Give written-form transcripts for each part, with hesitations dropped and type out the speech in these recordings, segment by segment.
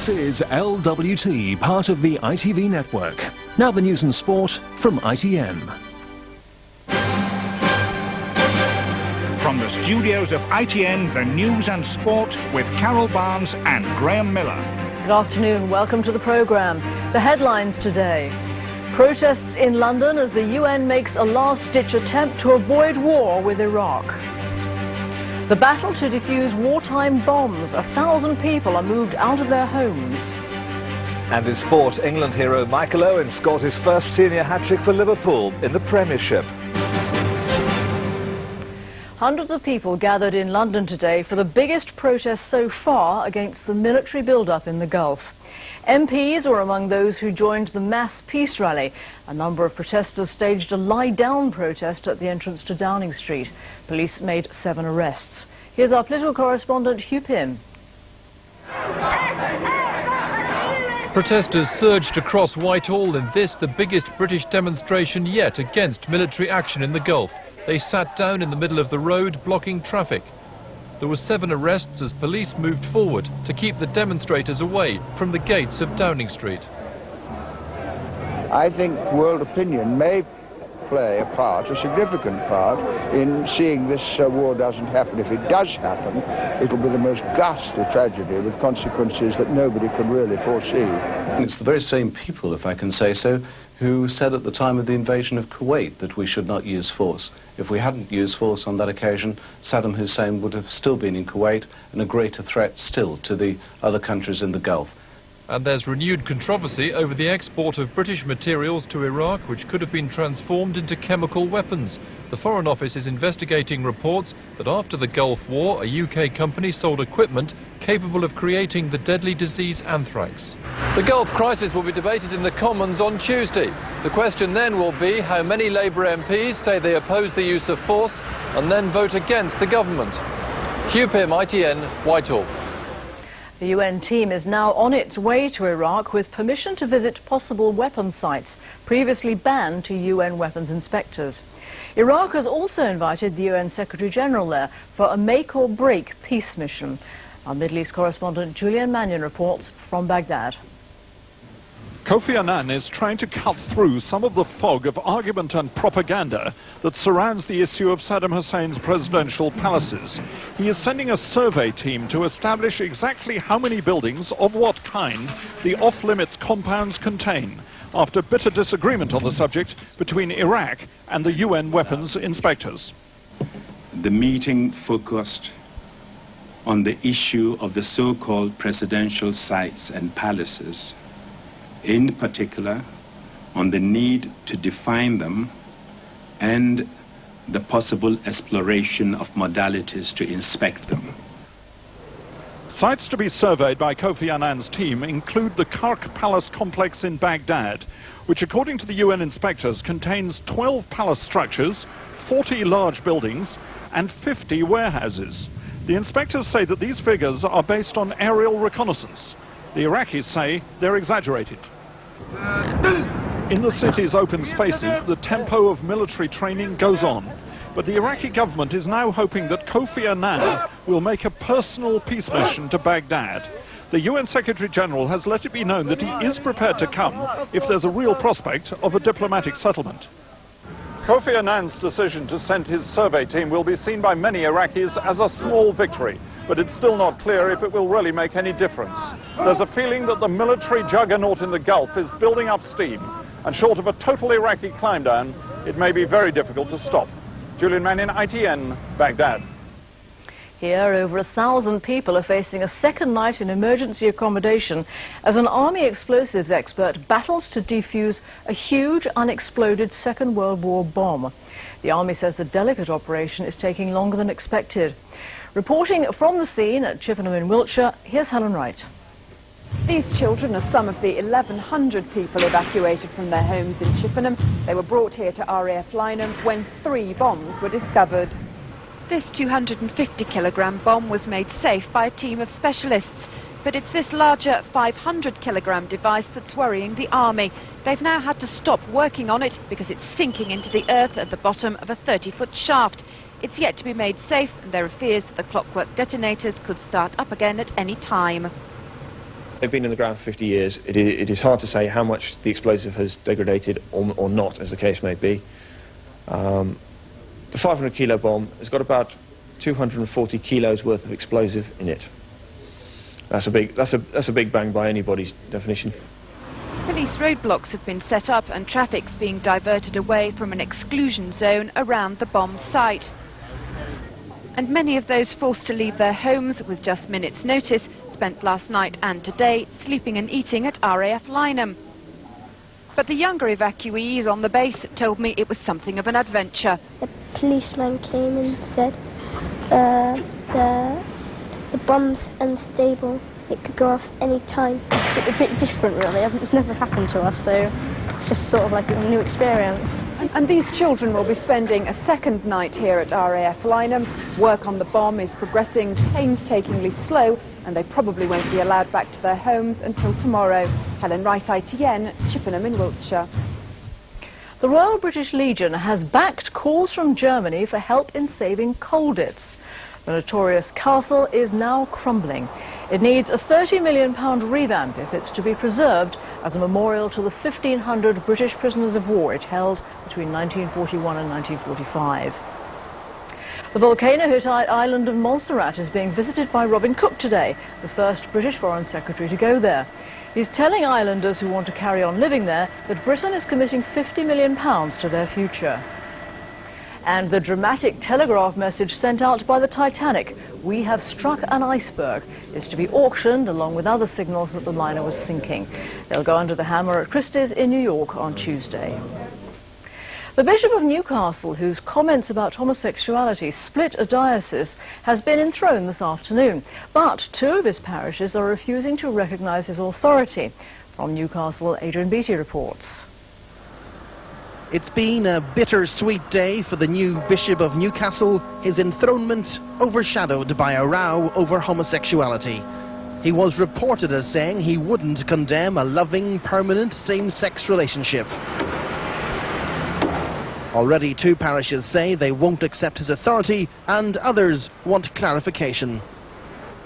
This is LWT, part of the ITV network. Now the news and sport from ITN. From the studios of ITN, the news and sport with Carol Barnes and Graham Miller. Good afternoon, welcome to the programme. The headlines today. Protests in London as the UN makes a last-ditch attempt to avoid war with Iraq. The battle to defuse wartime bombs. 1,000 people are moved out of their homes. And in sport, England hero Michael Owen scores his first senior hat-trick for Liverpool in the Premiership. Hundreds of people gathered in London today for the biggest protest so far against the military build-up in the Gulf. MPs were among those who joined the mass peace rally. A number of protesters staged a lie-down protest at the entrance to Downing Street. Police made 7 arrests. Here's our political correspondent Hugh Pym. Protesters surged across Whitehall in this, the biggest British demonstration yet against military action in the Gulf. They sat down in the middle of the road, blocking traffic. There were 7 arrests as police moved forward to keep the demonstrators away from the gates of Downing Street. I think world opinion may play a part, a significant part, in seeing this war doesn't happen. If it does happen, it'll be the most ghastly tragedy with consequences that nobody can really foresee. And it's the very same people, if I can say so, who said at the time of the invasion of Kuwait that we should not use force. If we hadn't used force on that occasion, Saddam Hussein would have still been in Kuwait and a greater threat still to the other countries in the Gulf. And there's renewed controversy over the export of British materials to Iraq, which could have been transformed into chemical weapons. The Foreign Office is investigating reports that after the Gulf War, a UK company sold equipment capable of creating the deadly disease anthrax. The Gulf crisis will be debated in the Commons on Tuesday. The question then will be how many Labour MPs say they oppose the use of force and then vote against the government. Hugh Pym, ITN, Whitehall. The UN team is now on its way to Iraq with permission to visit possible weapon sites previously banned to UN weapons inspectors. Iraq has also invited the UN Secretary-General there for a make-or-break peace mission. Our Middle East correspondent Julian Mannion reports from Baghdad. Kofi Annan is trying to cut through some of the fog of argument and propaganda that surrounds the issue of Saddam Hussein's presidential palaces. He is sending a survey team to establish exactly how many buildings, of what kind, the off-limits compounds contain, after bitter disagreement on the subject between Iraq and the UN weapons inspectors. The meeting focused on the issue of the so-called presidential sites and palaces, in particular on the need to define them and the possible exploration of modalities to inspect them. Sites to be surveyed by Kofi Annan's team include the Kark Palace complex in Baghdad, which according to the UN inspectors contains 12 palace structures, 40 large buildings and 50 warehouses. The inspectors say that these figures are based on aerial reconnaissance. The Iraqis say they're exaggerated. In the city's open spaces, the tempo of military training goes on. But the Iraqi government is now hoping that Kofi Annan will make a personal peace mission to Baghdad. The UN Secretary-General has let it be known that he is prepared to come if there's a real prospect of a diplomatic settlement. Kofi Annan's decision to send his survey team will be seen by many Iraqis as a small victory, but it's still not clear if it will really make any difference. There's a feeling that the military juggernaut in the Gulf is building up steam, and short of a total Iraqi climb down, it may be very difficult to stop. Julian Mannion, ITN, Baghdad. Here, over 1,000 people are facing a second night in emergency accommodation as an army explosives expert battles to defuse a huge unexploded Second World War bomb. The army says the delicate operation is taking longer than expected. Reporting from the scene at Chippenham in Wiltshire, here's Helen Wright. These children are some of the 1,100 people evacuated from their homes in Chippenham. They were brought here to RAF Lynham when 3 bombs were discovered. This 250-kilogram bomb was made safe by a team of specialists. But it's this larger 500-kilogram device that's worrying the army. They've now had to stop working on it because it's sinking into the earth at the bottom of a 30-foot shaft. It's yet to be made safe, and there are fears that the clockwork detonators could start up again at any time. They've been in the ground for 50 years. It is hard to say how much the explosive has degraded or not, as the case may be. The 500 kilo bomb has got about 240 kilos worth of explosive in it. That's a big bang by anybody's definition. Police roadblocks have been set up and traffic's being diverted away from an exclusion zone around the bomb site. And many of those forced to leave their homes with just minutes' notice spent last night and today sleeping and eating at RAF Lynham. But the younger evacuees on the base told me it was something of an adventure. The policeman came and said the bomb's unstable. It could go off any time. It's a bit different, really. It's never happened to us, so it's just sort of like a new experience. And these children will be spending a second night here at RAF Lynham. Work on the bomb is progressing painstakingly slow, and they probably won't be allowed back to their homes until tomorrow. Helen Wright, ITN, Chippenham in Wiltshire. The Royal British Legion has backed calls from Germany for help in saving Colditz. The notorious castle is now crumbling. It needs a £30 million revamp if it's to be preserved as a memorial to the 1,500 British prisoners of war it held between 1941 and 1945. The volcano-hit island of Montserrat is being visited by Robin Cook today, the first British Foreign Secretary to go there. He's telling islanders who want to carry on living there that Britain is committing £50 million to their future. And the dramatic telegraph message sent out by the Titanic, "We have struck an iceberg," is to be auctioned along with other signals that the liner was sinking. They'll go under the hammer at Christie's in New York on Tuesday. The Bishop of Newcastle, whose comments about homosexuality split a diocese, has been enthroned this afternoon. But two of his parishes are refusing to recognise his authority. From Newcastle, Adrian Beattie reports. It's been a bittersweet day for the new Bishop of Newcastle, his enthronement overshadowed by a row over homosexuality. He was reported as saying he wouldn't condemn a loving, permanent same-sex relationship. Already two parishes say they won't accept his authority, and others want clarification.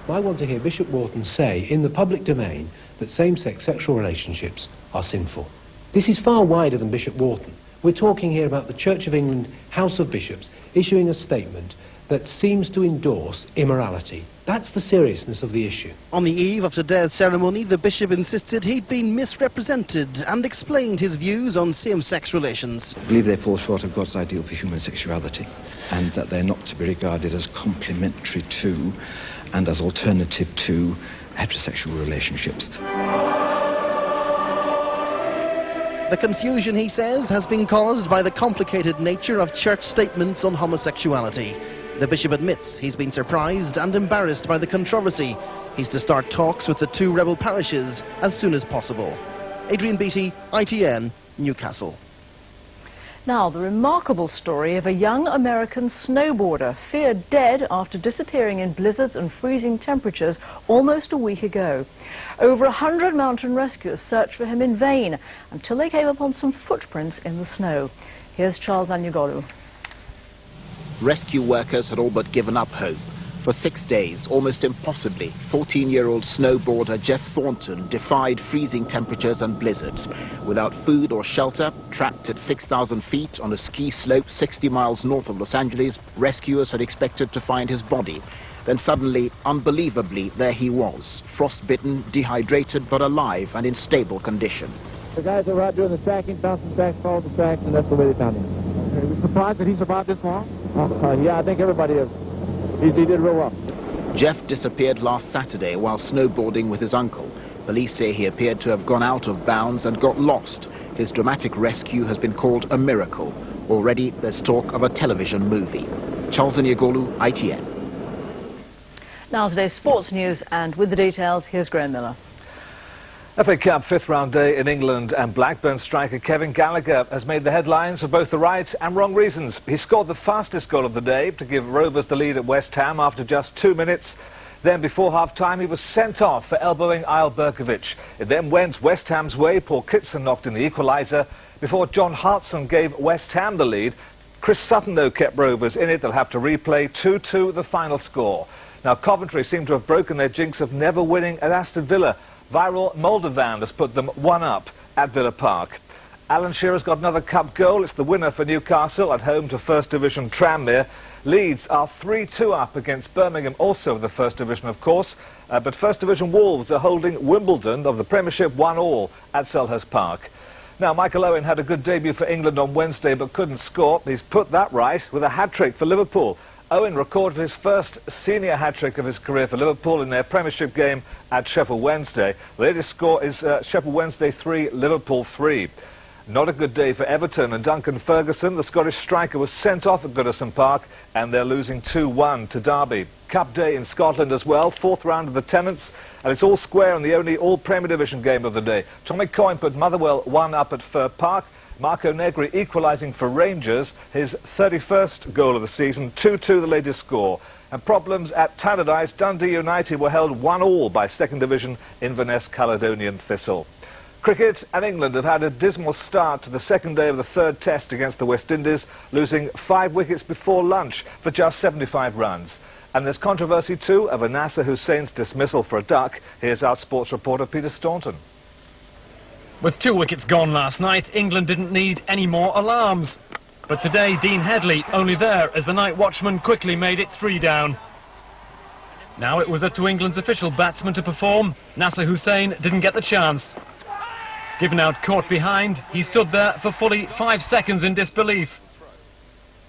I want to hear Bishop Wharton say in the public domain that same-sex sexual relationships are sinful. This is far wider than Bishop Wharton. We're talking here about the Church of England House of Bishops issuing a statement that seems to endorse immorality. That's the seriousness of the issue. On the eve of today's ceremony, the bishop insisted he'd been misrepresented and explained his views on same-sex relations. I believe they fall short of God's ideal for human sexuality, and that they're not to be regarded as complementary to and as alternative to heterosexual relationships. The confusion, he says, has been caused by the complicated nature of church statements on homosexuality. The bishop admits he's been surprised and embarrassed by the controversy. He's to start talks with the two rebel parishes as soon as possible. Adrian Beattie, ITN, Newcastle. Now, the remarkable story of a young American snowboarder feared dead after disappearing in blizzards and freezing temperatures almost a week ago. Over 100 mountain rescuers searched for him in vain until they came upon some footprints in the snow. Here's Charles Anyagolu. Rescue workers had all but given up hope. For 6 days, almost impossibly, 14-year-old snowboarder Jeff Thornton defied freezing temperatures and blizzards. Without food or shelter, trapped at 6,000 feet on a ski slope 60 miles north of Los Angeles, rescuers had expected to find his body. Then suddenly, unbelievably, there he was, frostbitten, dehydrated, but alive and in stable condition. The guys are out doing the tracking, bouncing tracks, followed the tracks, and that's the way they found him. Are you surprised that he survived this long? Yeah, I think everybody is. He did real well. Jeff disappeared last Saturday while snowboarding with his uncle. Police say he appeared to have gone out of bounds and got lost. His dramatic rescue has been called a miracle. Already there's talk of a television movie. Charles Anyagolu, ITN. Now today's sports news, and with the details, here's Graham Miller. FA Cup fifth round day in England, and Blackburn striker Kevin Gallagher has made the headlines for both the right and wrong reasons. He scored the fastest goal of the day to give Rovers the lead at West Ham after just 2 minutes. Then before half-time he was sent off for elbowing Isle Berkovic. It then went West Ham's way. Paul Kitson knocked in the equaliser before John Hartson gave West Ham the lead. Chris Sutton, though, kept Rovers in it. They'll have to replay 2-2 the final score. Now, Coventry seem to have broken their jinx of never winning at Aston Villa. Viral Moldovan has put them 1-up at Villa Park. Alan Shearer's got another cup goal. It's the winner for Newcastle at home to First Division Tranmere. Leeds are 3-2 up against Birmingham, also of the First Division, of course. But First Division Wolves are holding Wimbledon of the Premiership 1-1 at Selhurst Park. Now, Michael Owen had a good debut for England on Wednesday but couldn't score. He's put that right with a hat-trick for Liverpool. Owen recorded his first senior hat-trick of his career for Liverpool in their Premiership game at Sheffield Wednesday. The latest score is Sheffield Wednesday 3, Liverpool 3. Not a good day for Everton, and Duncan Ferguson, the Scottish striker, was sent off at Goodison Park, and they're losing 2-1 to Derby. Cup day in Scotland as well, fourth round of the Tennants, and it's all square in the only all-Premier Division game of the day. Tommy Coyne put Motherwell 1-up at Fir Park. Marco Negri equalising for Rangers, his 31st goal of the season, 2-2 the latest score. And problems at Tannadice, Dundee United were held 1-1 by second division Inverness Caledonian Thistle. Cricket and England have had a dismal start to the second day of the third test against the West Indies, losing 5 wickets before lunch for just 75 runs. And there's controversy too over Nasser Hussein's dismissal for a duck. Here's our sports reporter Peter Staunton. With 2 wickets gone last night, England didn't need any more alarms. But today, Dean Headley only there as the night watchman quickly made it 3 down. Now it was up to England's official batsman to perform. Nasser Hussain didn't get the chance. Given out caught behind, he stood there for fully 5 seconds in disbelief.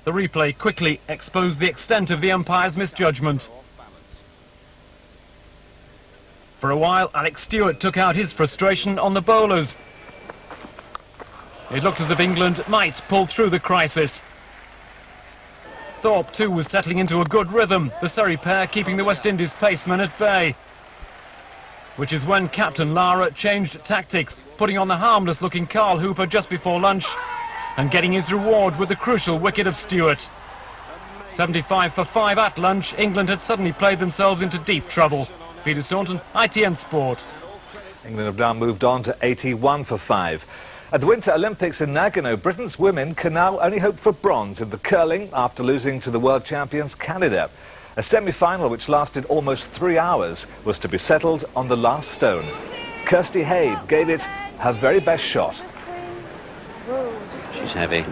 The replay quickly exposed the extent of the umpire's misjudgment. For a while, Alex Stewart took out his frustration on the bowlers. It looked as if England might pull through the crisis. Thorpe too was settling into a good rhythm, the Surrey pair keeping the West Indies pacemen at bay. Which is when Captain Lara changed tactics, putting on the harmless-looking Carl Hooper just before lunch and getting his reward with the crucial wicket of Stewart. 75 for 5 at lunch, England had suddenly played themselves into deep trouble. Peter Staunton, ITN Sport. England have now moved on to 81 for 5. At the Winter Olympics in Nagano, Britain's women can now only hope for bronze in the curling after losing to the world champions Canada. A semi-final which lasted almost 3 hours was to be settled on the last stone. Kirsty Haid gave it her very best shot. She's heavy.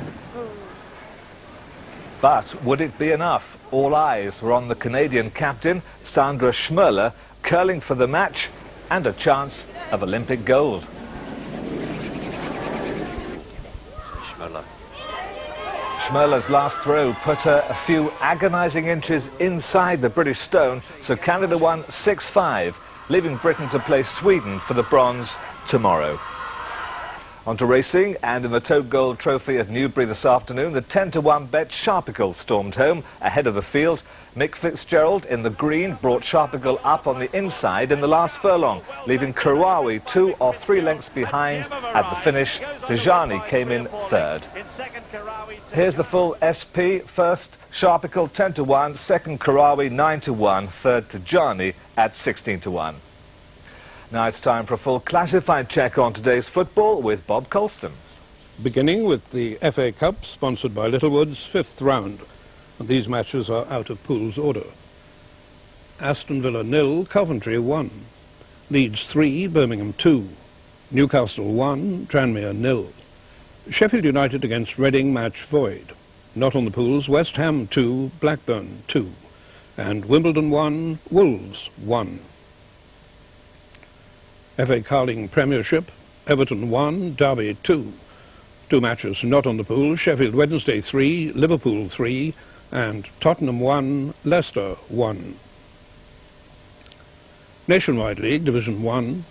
But would it be enough? All eyes were on the Canadian captain, Sandra Schmerler, curling for the match and a chance of Olympic gold. Schmerler's last throw put her a few agonising inches inside the British stone, so Canada won 6-5, leaving Britain to play Sweden for the bronze tomorrow. On to racing, and in the Tote Gold Trophy at Newbury this afternoon, the 10-1 bet Sharpicle stormed home ahead of the field. Mick Fitzgerald in the green brought Sharpicle up on the inside in the last furlong, leaving Karawi 2 or 3 lengths behind at the finish. Dejani came in third. Here's the full SP. First, Sharpicle 10-1, second Karawi 9-1, third Dejani at 16-1. Now it's time for a full classified check on today's football with Bob Colston. Beginning with the FA Cup, sponsored by Littlewood's 5th round. And these matches are out of Pool's order. Aston Villa 0, Coventry 1. Leeds 3, Birmingham 2. Newcastle 1, Tranmere 0. Sheffield United against Reading match void. Not on the Pools, West Ham 2, Blackburn 2. And Wimbledon 1, Wolves 1. FA Carling Premiership, Everton 1, Derby 2. 2 matches not on the Pool, Sheffield Wednesday 3, Liverpool 3, and Tottenham 1, Leicester 1. Nationwide League, Division 1,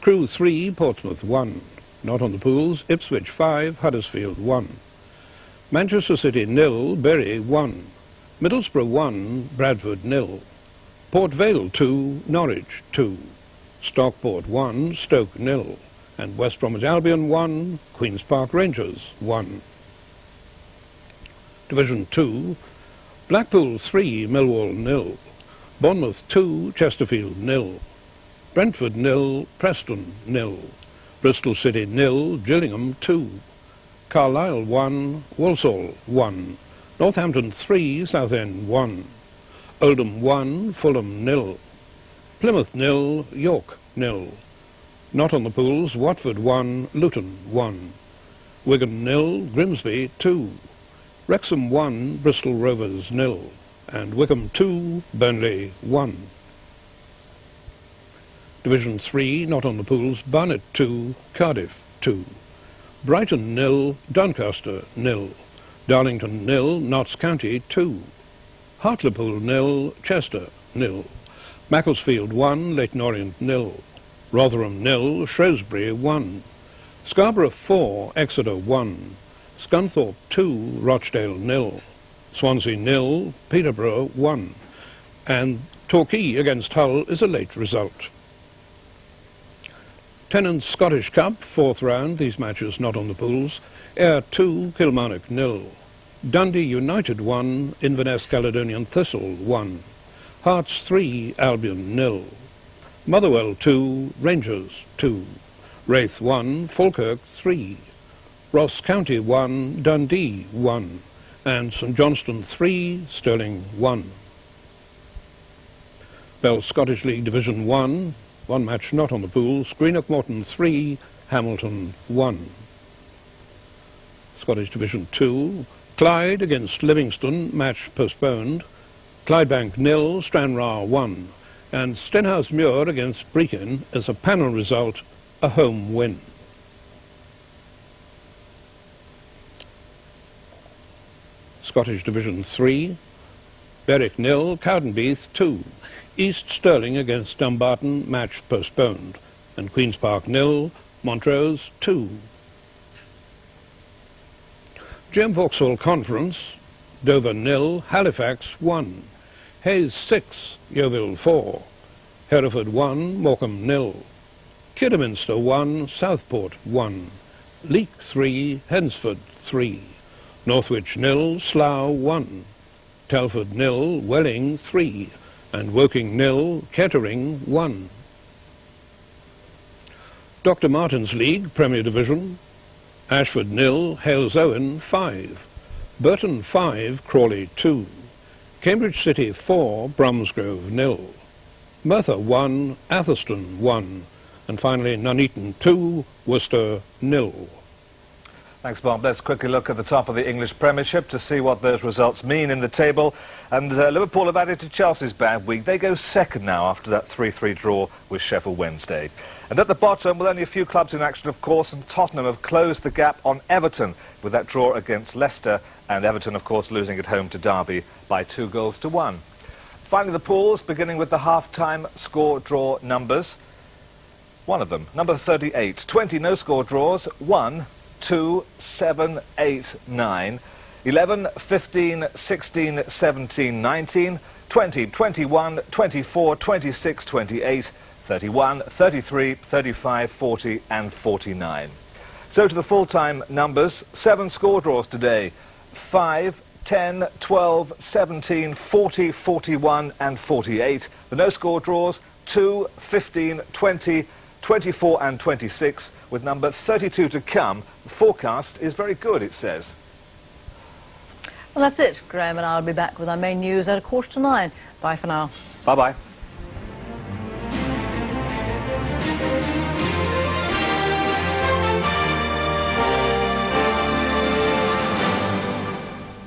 Crewe 3, Portsmouth 1. Not on the Pools, Ipswich 5, Huddersfield 1. Manchester City 0, Bury 1. Middlesbrough 1, Bradford 0. Port Vale 2, Norwich 2. Stockport 1, Stoke 0. And West Bromwich Albion 1, Queen's Park Rangers 1. Division 2, Blackpool 3, Millwall 0. Bournemouth 2, Chesterfield 0. Brentford 0, Preston 0. Bristol City 0, Gillingham 2. Carlisle 1, Walsall 1. Northampton 3, Southend 1. Oldham 1, Fulham 0. Plymouth 0, York 0. Not on the pools, Watford 1, Luton 1. Wigan 0, Grimsby 2. Wrexham 1, Bristol Rovers 0. And Wycombe 2, Burnley 1. Division 3, not on the pools, Barnet 2, Cardiff 2. Brighton 0, Doncaster 0. Darlington 0, Notts County 2. Hartlepool 0, Chester 0. Macclesfield 1, Leyton Orient 0. Rotherham 0, Shrewsbury 1. Scarborough 4, Exeter 1. Scunthorpe 2, Rochdale 0. Swansea 0, Peterborough 1. And Torquay against Hull is a late result. Tennent's Scottish Cup, 4th round, these matches not on the pools. Ayr 2, Kilmarnock 0. Dundee United 1, Inverness Caledonian Thistle 1. Hearts 3, Albion 0. Motherwell 2, Rangers 2. Raith 1, Falkirk 3. Ross County 1, Dundee 1. And St Johnstone 3, Stirling 1. Bell Scottish League Division 1, one match not on the pools. Greenock Morton 3, Hamilton 1. Scottish Division 2, Clyde against Livingston, match postponed. Clydebank 0, Stranraer 1. And Stenhousemuir against Brechin is a panel result, a home win. Scottish Division 3, Berwick 0, Cowdenbeath 2. East Stirling against Dumbarton, match postponed. And Queen's Park 0, Montrose 2. GM Vauxhall Conference, Dover 0, Halifax 1. Hayes 6, Yeovil 4. Hereford 1, Morecambe 0. Kidderminster 1, Southport 1. Leek 3, Hensford 3. Northwich 0, Slough 1. Telford 0, Welling 3. And Woking 0, Kettering 1. Dr. Martin's League, Premier Division, Ashford 0, Halesowen 5. Burton 5, Crawley 2. Cambridge City 4, Bromsgrove 0. Merthyr 1, Atherstone 1. And finally Nuneaton 2, Worcester 0. Thanks, Bob. Let's quickly look at the top of the English Premiership to see what those results mean in the table. And Liverpool have added to Chelsea's bad week. They go second now after that 3-3 draw with Sheffield Wednesday. And at the bottom, with only a few clubs in action, of course, and Tottenham have closed the gap on Everton with that draw against Leicester. And Everton, of course, losing at home to Derby by 2-1. Finally, the pools, beginning with the half-time score draw numbers. One of them, number 38, 20 no-score draws, 1, 2, 7, 8, 9, 11, 15, 16, 17, 19, 20, 21, 24, 26, 28, 31, 33, 35, 40 and 49. So to the full-time numbers, 7 score draws today, 5, 10, 12, 17, 40, 41 and 48. The no-score draws, 2, 15, 20, 24 and 26, with number 32 to come. The forecast is very good, it says. Well, that's it. Graham and I will be back with our main news at 9:15. Bye for now. Bye-bye.